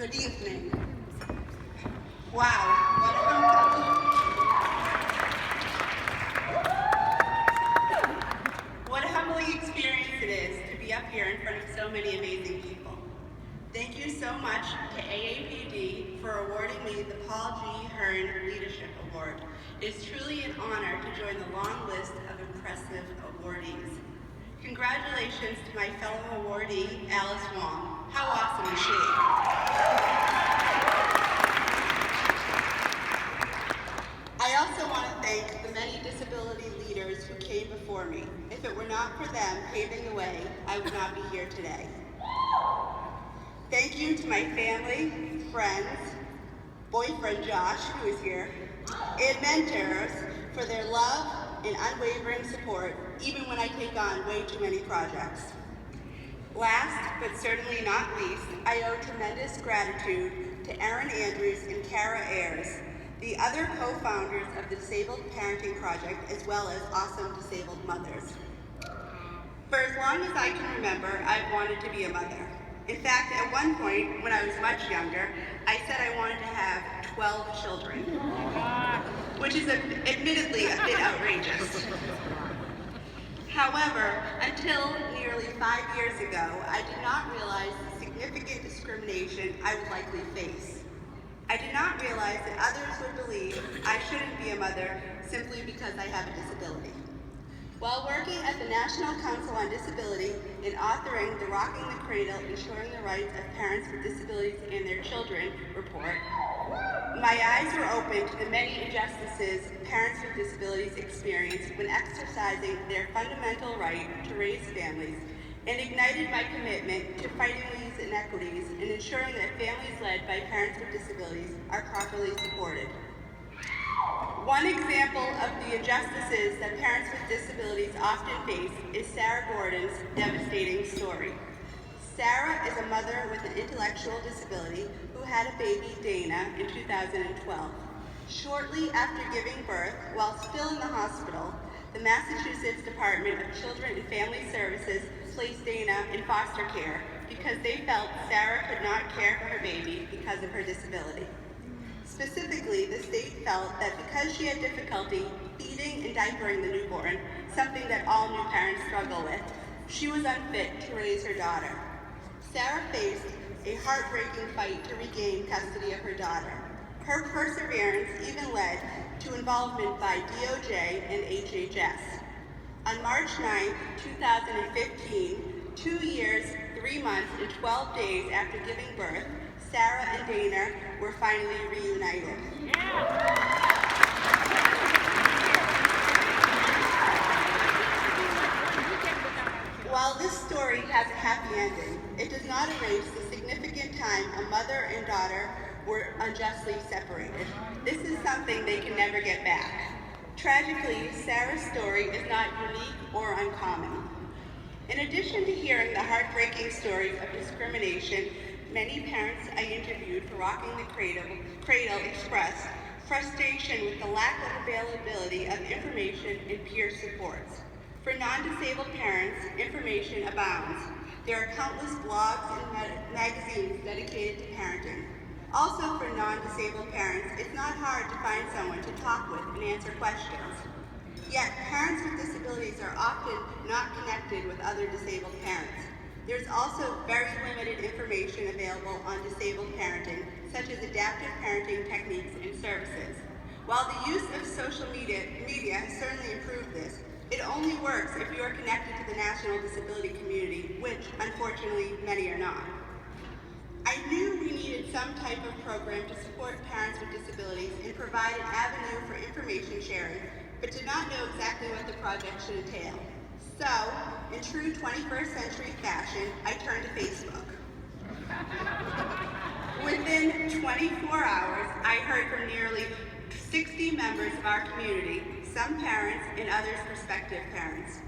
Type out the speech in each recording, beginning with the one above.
Good evening. Wow, what a humbling experience it is to be up here in front of so many amazing people. Thank you so much to AAPD for awarding me the Paul G. Hearne Leadership Award. It is truly an honor to join the long list of impressive awardees. Congratulations to my fellow awardee, Alice Wong. How awesome is she? I also want to thank the many disability leaders who came before me. If it were not for them paving the way, I would not be here today. Thank you to my family, friends, boyfriend Josh, who is here, and mentors for their love and unwavering support, even when I take on way too many projects. Last, but certainly not least, I owe tremendous gratitude to Erin Andrews and Kara Ayers, the other co-founders of the Disabled Parenting Project, as well as Awesome Disabled Mothers. For as long as I can remember, I've wanted to be a mother. In fact, at one point, when I was much younger, I said I wanted to have 12 children, which is admittedly a bit outrageous. However, until nearly 5 years ago, I did not realize the significant discrimination I would likely face. I did not realize that others would believe I shouldn't be a mother simply because I have a disability. While working at the National Council on Disability and authoring the Rocking the Cradle, Ensuring the Rights of Parents with Disabilities and Their Children report, my eyes were opened to the many injustices parents with disabilities experience when exercising their fundamental right to raise families, and ignited my commitment to fighting these inequities and ensuring that families led by parents with disabilities are properly supported. One example of the injustices that parents with disabilities often face is Sarah Gordon's devastating story. Sarah is a mother with an intellectual disability who had a baby, Dana, in 2012. Shortly after giving birth, while still in the hospital, the Massachusetts Department of Children and Family Services placed Dana in foster care because they felt Sarah could not care for her baby because of her disability. Specifically, the state felt that because she had difficulty feeding and diapering the newborn, something that all new parents struggle with, she was unfit to raise her daughter. Sarah faced a heartbreaking fight to regain custody of her daughter. Her perseverance even led to involvement by DOJ and HHS. On March 9, 2015, 2 years, 3 months, and 12 days after giving birth, Sarah and Dana were finally reunited. While this story has a happy ending, it does not erase the significant time a mother and daughter were unjustly separated. This is something they can never get back. Tragically, Sarah's story is not unique or uncommon. In addition to hearing the heartbreaking stories of discrimination, many parents I interviewed for Rocking the Cradle expressed frustration with the lack of availability of information and peer supports. For non-disabled parents, information abounds. There are countless blogs and magazines dedicated to parenting. Also, for non-disabled parents, it's not hard to find someone to talk with and answer questions. Yet, parents with disabilities are often not connected with other disabled parents. There's also very limited information available on disabled parenting, such as adaptive parenting techniques and services. While the use of social media has certainly improved this, it only works if you are connected to the national disability community, which, unfortunately, many are not. I knew we needed some type of program to support parents with disabilities and provide an avenue for information sharing, but did not know exactly what the project should entail. So, in true 21st century fashion, I turned to Facebook. Within 24 hours, I heard from nearly 60 members of our community, some parents and others prospective parents.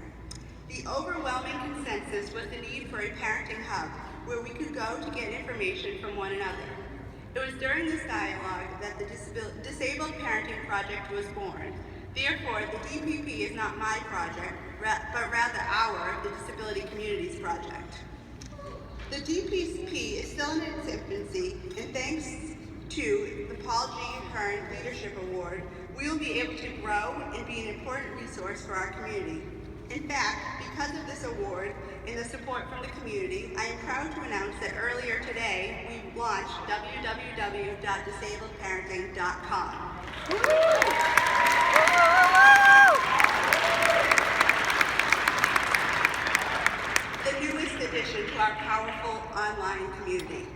The overwhelming consensus was the need for a parenting hub where we could go to get information from one another. It was during this dialogue that the Disabled Parenting Project was born. Therefore, the DPP is not my project, but rather the disability community's project. The DPP is still in its infancy, and thanks to the Paul G. Hearne Leadership Award, we will be able to grow and be an important resource for our community. In fact, because of this award and the support from the community, I am proud to announce that earlier today, we launched www.disabledparenting.com. The newest addition to our powerful online community.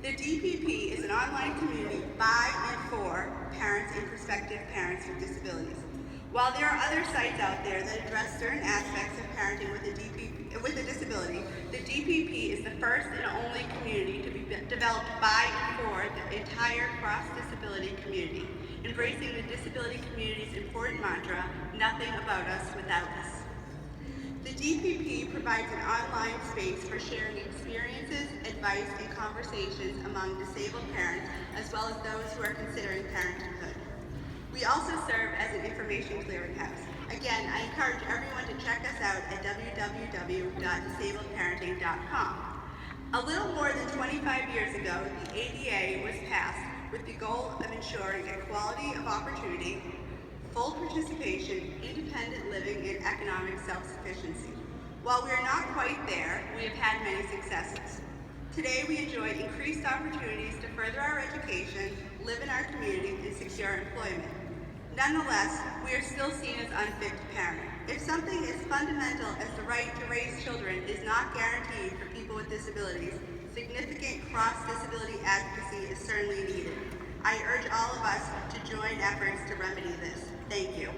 The DPP is an online community by and for parents and prospective parents with disabilities. While there are other sites out there that address certain aspects of parenting with a disability, the DPP is the first and only community to be developed by and for the entire cross-disability community, embracing the disability community's important mantra, nothing about us without us. The DPP provides an online space for sharing experiences, advice, and conversations among disabled parents, as well as those who are considering parenthood. We also serve as an information clearinghouse. Again, I encourage everyone to check us out at www.disabledparenting.com. A little more than 25 years ago, the ADA was passed with the goal of ensuring equality of opportunity, full participation, independent living, and economic self-sufficiency. While we are not quite there, we have had many successes. Today, we enjoy increased opportunities to further our education, live in our community, and secure employment. Nonetheless, we are still seen as unfit to parent. If something as fundamental as the right to raise children is not guaranteed for people with disabilities, significant cross-disability advocacy is certainly needed. I urge all of us to join efforts to remedy this. Thank you.